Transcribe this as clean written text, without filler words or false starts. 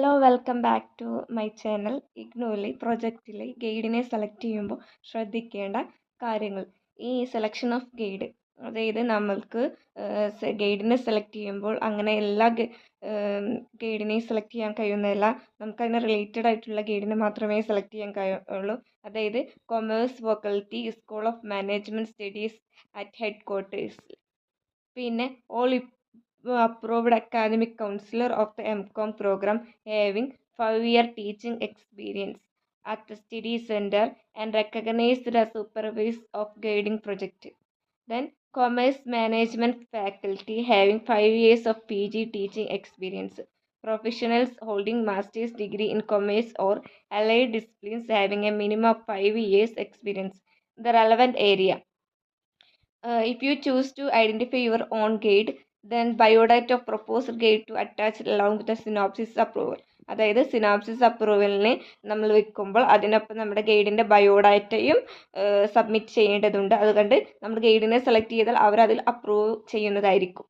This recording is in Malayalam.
Hello welcome back to my channel. ഇഗ്നോയിലെ പ്രൊജക്റ്റിലെ ഗൈഡിനെ സെലക്ട് ചെയ്യുമ്പോൾ ശ്രദ്ധിക്കേണ്ട കാര്യങ്ങൾ. ഈ സെലക്ഷൻ ഓഫ് ഗൈഡ്, അതായത് നമ്മൾക്ക് ഗൈഡിനെ സെലക്ട് ചെയ്യുമ്പോൾ അങ്ങനെ എല്ലാ ഗൈഡിനെയും സെലക്ട് ചെയ്യാൻ കഴിയുന്നതല്ല. നമുക്കതിന് റിലേറ്റഡ് ആയിട്ടുള്ള ഗൈഡിനെ മാത്രമേ സെലക്ട് ചെയ്യാൻ കഴിയുള്ളൂ. അതായത് commerce faculty, school of management studies at head quarters, പിന്നെ all approved academic counselor of the MCOM program having 5-year teaching experience at the study center and recognized as supervisor of guiding project. Then commerce management faculty having 5 years of PG teaching experience. Professionals holding master's degree in commerce or allied disciplines having a minimum of 5 years experience. The relevant area. If you choose to identify your own guide, then biodata of proposed guide to attach along with the synopsis approval. അതായത് സിനോപ്സിസ് അപ്രൂവലിന് നമ്മൾ വെക്കുമ്പോൾ അതിനൊപ്പം നമ്മുടെ ഗൈഡിൻ്റെ ബയോഡാറ്റയും സബ്മിറ്റ് ചെയ്യേണ്ടതുണ്ട്. അതുകൊണ്ട് നമ്മൾ ഗൈഡിനെ സെലക്ട് ചെയ്താൽ അവരതിൽ അപ്രൂവ് ചെയ്യുന്നതായിരിക്കും.